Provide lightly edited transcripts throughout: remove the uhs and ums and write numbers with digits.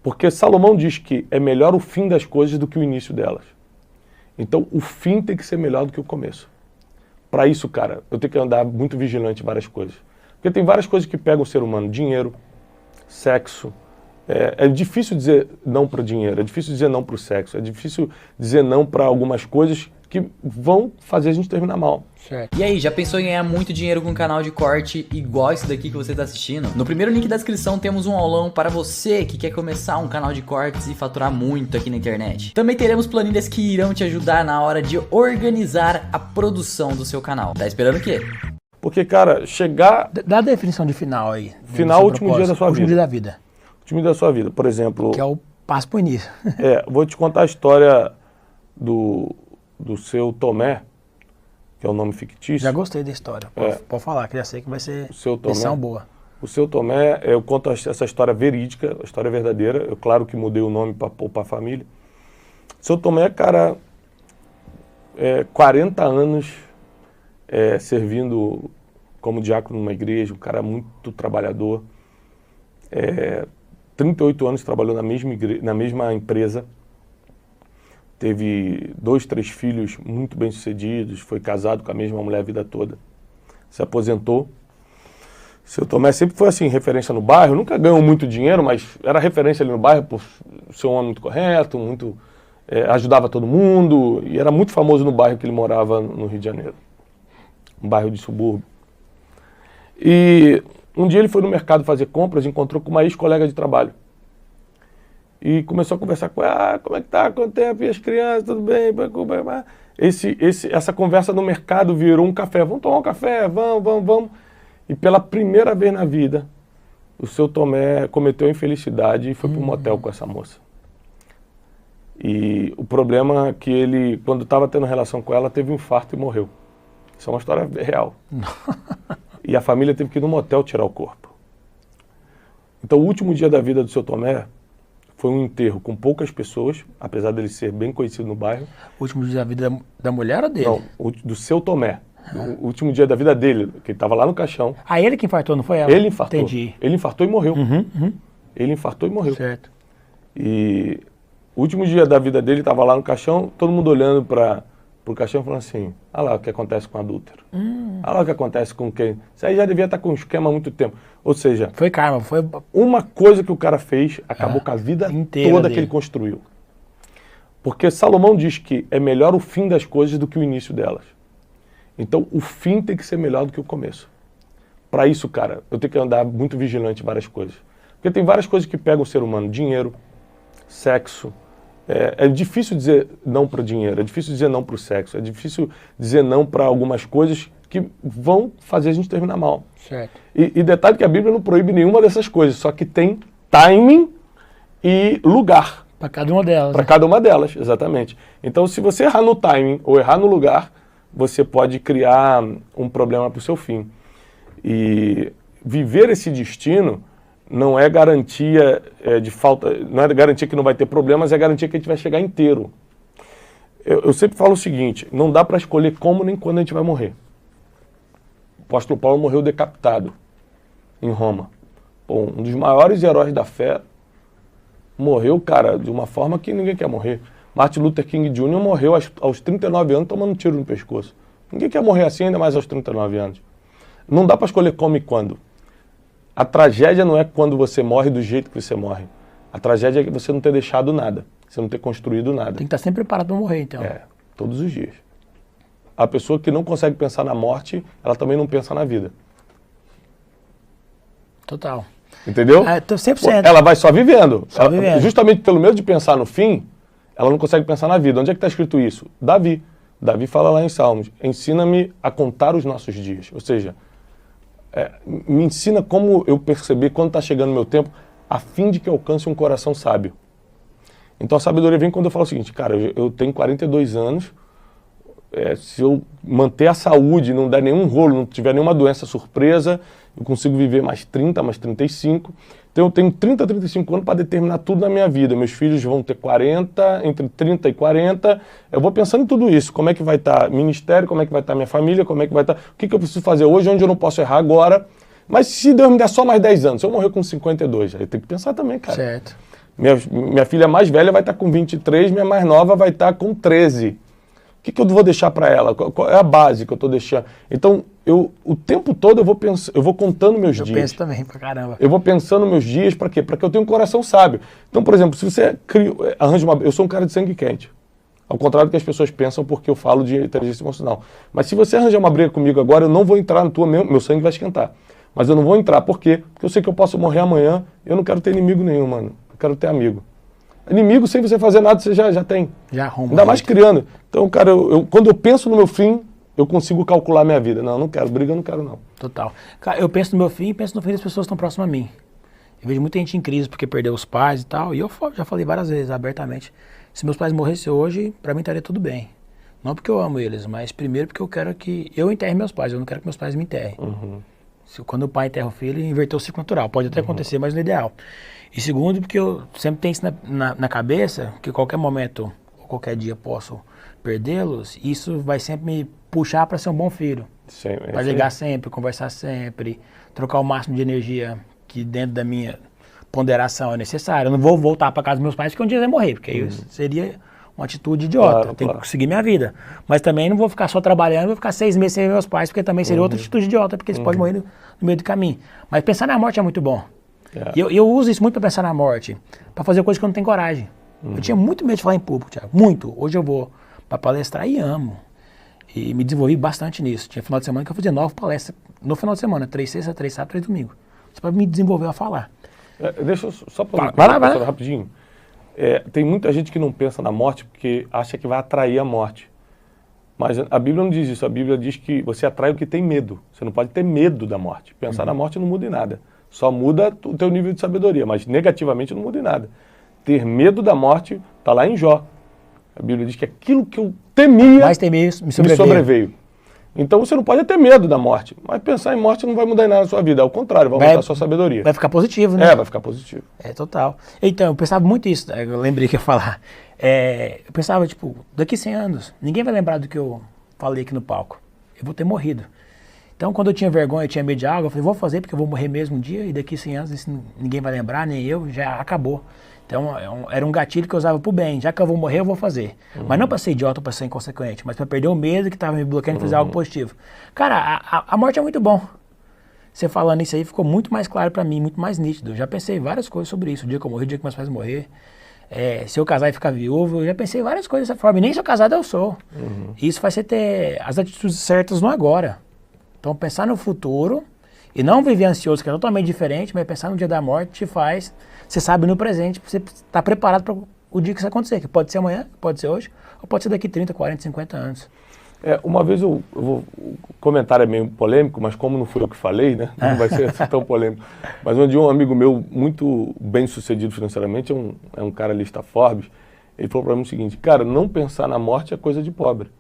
Porque Salomão diz que é melhor o fim das coisas do que o início delas. Então, o fim tem que ser melhor do que o começo. Para isso, cara, eu tenho que andar muito vigilante em várias coisas. Porque tem várias coisas que pegam o ser humano. Dinheiro, sexo. É difícil dizer não para o dinheiro, é difícil dizer não para o sexo, é difícil dizer não para algumas coisas que vão fazer a gente terminar mal. Certo. E aí, já pensou em ganhar muito dinheiro com um canal de corte igual esse daqui que você está assistindo? No primeiro link da descrição temos um aulão para você que quer começar um canal de cortes e faturar muito aqui na internet. Também teremos planilhas que irão te ajudar na hora de organizar a produção do seu canal. Tá esperando o quê? Porque, cara, chegar... Dá a definição de final aí. Final, último dia da sua vida. Último dia da vida. Último dia da sua vida, por exemplo... Que é o passo pro início. Vou te contar a história do seu Tomé, que é o nome fictício. Já gostei da história. Pode falar, que já sei que vai ser lição boa. O seu Tomé, eu conto essa história verídica, a história verdadeira. Eu, claro que mudei o nome para poupar a família. O seu Tomé, cara, 40 anos servindo como diácono numa igreja, um cara muito trabalhador. 38 anos trabalhou na mesma empresa. Teve 2, 3 filhos muito bem-sucedidos, foi casado com a mesma mulher a vida toda. Se aposentou. Seu Tomé sempre foi assim, referência no bairro, nunca ganhou muito dinheiro, mas era referência ali no bairro por ser um homem muito correto, ajudava todo mundo, e era muito famoso no bairro que ele morava no Rio de Janeiro. Um bairro de subúrbio. E um dia ele foi no mercado fazer compras e encontrou com uma ex-colega de trabalho. E começou a conversar com ela, como é que tá, quanto tempo, e as crianças, tudo bem? Essa conversa no mercado virou um café, vamos tomar um café, vamos. E pela primeira vez na vida, o seu Tomé cometeu infelicidade e foi para um motel com essa moça. E o problema é que ele, quando estava tendo relação com ela, teve um infarto e morreu. Isso é uma história real. E a família teve que ir no motel tirar o corpo. Então o último dia da vida do seu Tomé foi um enterro com poucas pessoas, apesar dele ser bem conhecido no bairro. O último dia da vida da mulher ou dele? Não, do seu Tomé. O último dia da vida dele, que ele estava lá no caixão. Ah, ele que infartou, não foi ela? Ele infartou. Entendi. Ele infartou e morreu. Ele infartou e morreu. Certo. E o último dia da vida dele estava lá no caixão, todo mundo olhando para o caixão falando assim, olha lá o que acontece com o adúltero. Olha lá o que acontece com quem. Isso aí já devia estar com um esquema há muito tempo. Ou seja... Foi karma, foi... Uma coisa que o cara fez acabou com a vida toda que ele construiu. Porque Salomão diz que é melhor o fim das coisas do que o início delas. Então, o fim tem que ser melhor do que o começo. Para isso, cara, eu tenho que andar muito vigilante em várias coisas. Porque tem várias coisas que pegam o ser humano. Dinheiro, sexo. É difícil dizer não para o dinheiro, é difícil dizer não para o sexo, é difícil dizer não para algumas coisas que vão fazer a gente terminar mal. Certo. E detalhe que a Bíblia não proíbe nenhuma dessas coisas, só que tem timing e lugar. Para cada uma delas. Para cada uma delas, exatamente. Então, se você errar no timing ou errar no lugar, você pode criar um problema para o seu fim. E viver esse destino não é garantia de falta, não é garantia que não vai ter problemas, é garantia que a gente vai chegar inteiro. Eu sempre falo o seguinte, não dá para escolher como nem quando a gente vai morrer. O apóstolo Paulo morreu decapitado em Roma. Pô, um dos maiores heróis da fé morreu, cara, de uma forma que ninguém quer morrer. Martin Luther King Jr. morreu aos 39 anos tomando um tiro no pescoço. Ninguém quer morrer assim, ainda mais aos 39 anos. Não dá para escolher como e quando. A tragédia não é quando você morre do jeito que você morre. A tragédia é você não ter deixado nada, você não ter construído nada. Tem que estar sempre preparado para morrer, então. Todos os dias. A pessoa que não consegue pensar na morte, ela também não pensa na vida. Total. Entendeu? 100%. Ela vai só vivendo. Vivendo. Justamente pelo medo de pensar no fim, ela não consegue pensar na vida. Onde é que está escrito isso? Davi. Davi fala lá em Salmos, ensina-me a contar os nossos dias. Ou seja, me ensina como eu perceber quando está chegando o meu tempo, a fim de que eu alcance um coração sábio. Então a sabedoria vem quando eu falo o seguinte, cara, eu tenho 42 anos, se eu manter a saúde, não der nenhum rolo, não tiver nenhuma doença surpresa, eu consigo viver mais 30, mais 35. Então eu tenho 30, 35 anos para determinar tudo na minha vida. Meus filhos vão ter 40, entre 30 e 40. Eu vou pensando em tudo isso. Como é que vai estar ministério, como é que vai estar minha família, como é que vai estar... O que eu preciso fazer hoje, onde eu não posso errar agora. Mas se Deus me der só mais 10 anos, se eu morrer com 52, aí eu tenho que pensar também, cara. Certo. Minha filha mais velha vai estar com 23, minha mais nova vai estar com 13. O que eu vou deixar para ela? Qual é a base que eu estou deixando? Então, o tempo todo eu vou contando meus dias. Eu penso também, pra caramba. Eu vou pensando meus dias para quê? Para que eu tenha um coração sábio. Então, por exemplo, se você arranja uma... Eu sou um cara de sangue quente. Ao contrário do que as pessoas pensam, porque eu falo de inteligência emocional. Mas se você arranjar uma briga comigo agora, eu não vou entrar na tua... Meu sangue vai esquentar. Mas eu não vou entrar. Por quê? Porque eu sei que eu posso morrer amanhã e eu não quero ter inimigo nenhum, mano. Eu quero ter amigo. Inimigo, sem você fazer nada, você já tem. Já arruma. Ainda mais criando. Então, cara, quando eu penso no meu fim, eu consigo calcular minha vida. Não quero. Briga eu não quero, não. Total. Cara, eu penso no meu fim e penso no fim das pessoas que estão próximas a mim. Eu vejo muita gente em crise porque perdeu os pais e tal. E eu já falei várias vezes, abertamente. Se meus pais morressem hoje, pra mim estaria tudo bem. Não porque eu amo eles, mas primeiro porque eu quero que eu enterre meus pais. Eu não quero que meus pais me enterrem. Quando o pai enterra o filho, ele inverteu o ciclo natural. Pode até acontecer, mas no ideal. E segundo, porque eu sempre tenho isso na cabeça, que qualquer momento, ou qualquer dia posso perdê-los, isso vai sempre me puxar para ser um bom filho. Para ligar sempre, conversar sempre, trocar o máximo de energia que dentro da minha ponderação é necessário. Eu não vou voltar para casa dos meus pais porque um dia vai morrer, porque aí seria uma atitude idiota. Tenho que seguir minha vida. Mas também não vou ficar só trabalhando, vou ficar 6 meses sem ver meus pais, porque também seria outra atitude idiota, porque eles podem morrer no meio do caminho. Mas pensar na morte é muito bom. E eu uso isso muito para pensar na morte, para fazer coisas que eu não tenho coragem. Eu tinha muito medo de falar em público, Thiago, muito. Hoje eu vou para palestrar e amo. E me desenvolvi bastante nisso. Tinha final de semana que eu fazia 9 palestras no final de semana, 3 sexta, 3 sábado, 3 domingo. Isso para me desenvolver a falar. Deixa eu só para vai lá. Rapidinho. Tem muita gente que não pensa na morte porque acha que vai atrair a morte. Mas a Bíblia não diz isso. A Bíblia diz que você atrai o que tem medo. Você não pode ter medo da morte. Pensar na morte não muda em nada. Só muda o teu nível de sabedoria, mas negativamente não muda em nada. Ter medo da morte está lá em Jó. A Bíblia diz que aquilo que eu temia mais me sobreveio. Então você não pode ter medo da morte, mas pensar em morte não vai mudar em nada na sua vida. Ao contrário, vai aumentar a sua sabedoria. Vai ficar positivo, né? Vai ficar positivo. Total. Então, eu pensava muito isso, eu lembrei que ia falar. Eu pensava, tipo, daqui 100 anos, ninguém vai lembrar do que eu falei aqui no palco. Eu vou ter morrido. Então, quando eu tinha vergonha, eu tinha medo de algo, eu falei, vou fazer porque eu vou morrer mesmo um dia e daqui 100 anos isso ninguém vai lembrar, nem eu, já acabou. Então, era um gatilho que eu usava pro bem. Já que eu vou morrer, eu vou fazer. Mas não para ser idiota, para ser inconsequente, mas para perder o medo que estava me bloqueando de fazer algo positivo. Cara, a morte é muito bom. Você falando isso aí ficou muito mais claro para mim, muito mais nítido. Eu já pensei várias coisas sobre isso. O dia que eu morri, o dia que meus pais morrer. Se eu casar e ficar viúvo, eu já pensei várias coisas dessa forma. E nem se eu casado eu sou. Isso vai ser ter as atitudes certas no agora. Então, pensar no futuro e não viver ansioso, que é totalmente diferente, mas pensar no dia da morte te faz, você sabe no presente, você está preparado para o dia que isso acontecer, que pode ser amanhã, pode ser hoje, ou pode ser daqui 30, 40, 50 anos. Uma vez o comentário é meio polêmico, mas como não fui eu que falei, né, não vai ser tão polêmico. Mas um dia um amigo meu, muito bem sucedido financeiramente, é um cara lista Forbes, ele falou para mim o seguinte, cara, não pensar na morte é coisa de pobre.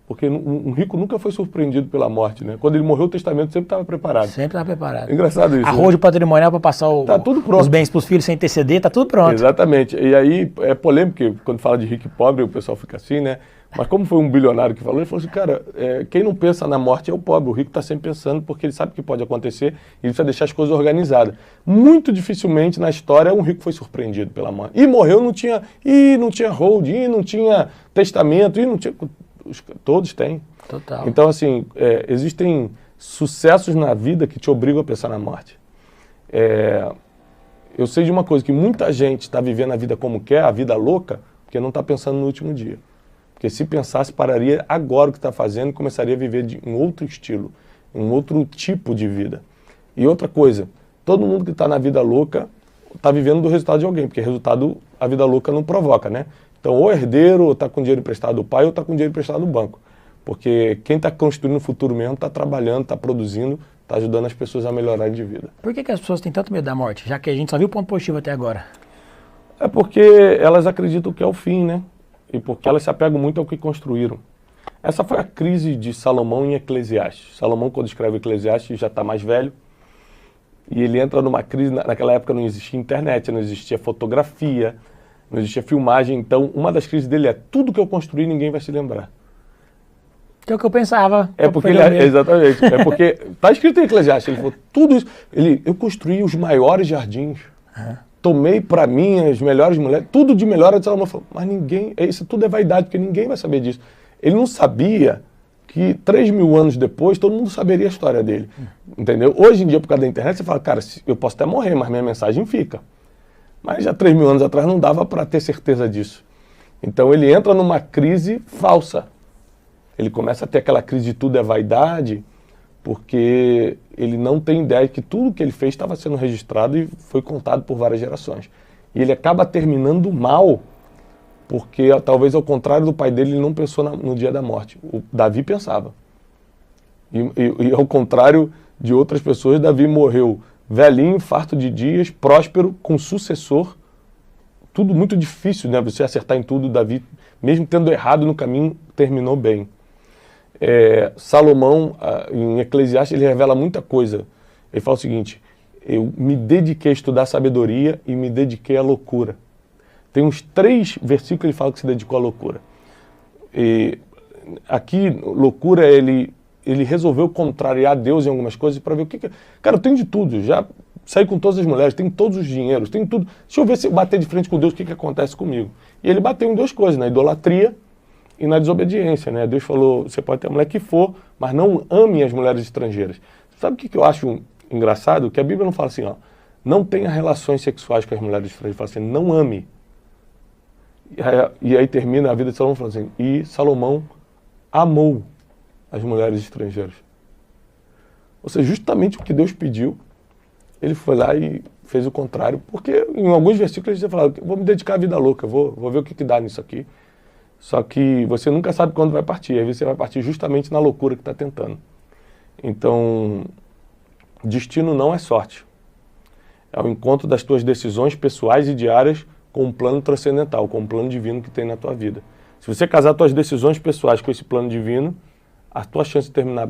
Porque um rico nunca foi surpreendido pela morte, né? Quando ele morreu, o testamento sempre estava preparado. Sempre estava preparado. Engraçado isso. Arrojo patrimonial para passar tudo pronto. Os bens para os filhos sem interceder, tá tudo pronto. Exatamente. E aí é polêmico, porque quando fala de rico e pobre, o pessoal fica assim, né? Mas como foi um bilionário que falou, ele falou assim, cara, quem não pensa na morte é o pobre. O rico está sempre pensando porque ele sabe que pode acontecer e ele precisa deixar as coisas organizadas. Muito dificilmente na história um rico foi surpreendido pela morte. E morreu, não tinha hold, não tinha testamento, não tinha... Todos têm. Total. Então, assim, existem sucessos na vida que te obrigam a pensar na morte. Eu sei de uma coisa, que muita gente está vivendo a vida como quer, a vida louca, porque não está pensando no último dia. Porque se pensasse, pararia agora o que está fazendo e começaria a viver em outro estilo, um outro tipo de vida. E outra coisa, todo mundo que está na vida louca está vivendo do resultado de alguém, porque resultado a vida louca não provoca, né? Então, ou herdeiro, ou está com dinheiro emprestado do pai, ou está com dinheiro emprestado do banco. Porque quem está construindo o futuro mesmo está trabalhando, está produzindo, está ajudando as pessoas a melhorarem de vida. Por que as pessoas têm tanto medo da morte, já que a gente só viu o ponto positivo até agora? É porque elas acreditam que é o fim, né? E porque elas se apegam muito ao que construíram. Essa foi a crise de Salomão em Eclesiastes. Salomão, quando escreve Eclesiastes, já está mais velho. E ele entra numa crise, naquela época não existia internet, não existia fotografia, não existia filmagem, então uma das crises dele é tudo que eu construí ninguém vai se lembrar. Que é o que eu pensava. Exatamente. É porque está escrito em Eclesiastes, ele falou tudo isso. Eu construí os maiores jardins. tomei para mim as melhores mulheres, tudo de melhor. A de Salomão falou, mas ninguém, isso tudo é vaidade, porque ninguém vai saber disso. Ele não sabia que 3.000 anos depois todo mundo saberia a história dele, entendeu? Hoje em dia, por causa da internet, você fala, cara, eu posso até morrer, mas minha mensagem fica. Mas já 3.000 anos atrás não dava para ter certeza disso. Então ele entra numa crise falsa. Ele começa a ter aquela crise de tudo é vaidade, porque ele não tem ideia que tudo que ele fez estava sendo registrado e foi contado por várias gerações. E ele acaba terminando mal, porque talvez ao contrário do pai dele, ele não pensou no dia da morte. O Davi pensava. E ao contrário de outras pessoas, Davi morreu velhinho, farto de dias, próspero, com sucessor. Tudo muito difícil, né? Você acertar em tudo. Davi, mesmo tendo errado no caminho, terminou bem. Salomão, em Eclesiastes, ele revela muita coisa. Ele fala o seguinte, eu me dediquei a estudar sabedoria e me dediquei à loucura. Tem uns 3 versículos que ele fala que se dedicou à loucura. E aqui, loucura, ele resolveu contrariar Deus em algumas coisas para ver o que... Cara, eu tenho de tudo, já saí com todas as mulheres, tenho todos os dinheiros, tenho tudo. Deixa eu ver se eu bater de frente com Deus, o que acontece comigo. E ele bateu em 2 coisas, na idolatria e na desobediência, né? Deus falou, você pode ter a mulher que for, mas não ame as mulheres estrangeiras. Sabe o que eu acho engraçado? Que a Bíblia não fala assim, ó, não tenha relações sexuais com as mulheres estrangeiras, fala assim, não ame. E aí termina a vida de Salomão falando assim, e Salomão amou as mulheres estrangeiras. Ou seja, justamente o que Deus pediu, ele foi lá e fez o contrário, porque em alguns versículos ele fala, vou me dedicar à vida louca, vou ver o que dá nisso aqui. Só que você nunca sabe quando vai partir, aí você vai partir justamente na loucura que está tentando. Então, destino não é sorte. É o encontro das tuas decisões pessoais e diárias com um plano transcendental, com um plano divino que tem na tua vida. Se você casar tuas decisões pessoais com esse plano divino, a tua chance de terminar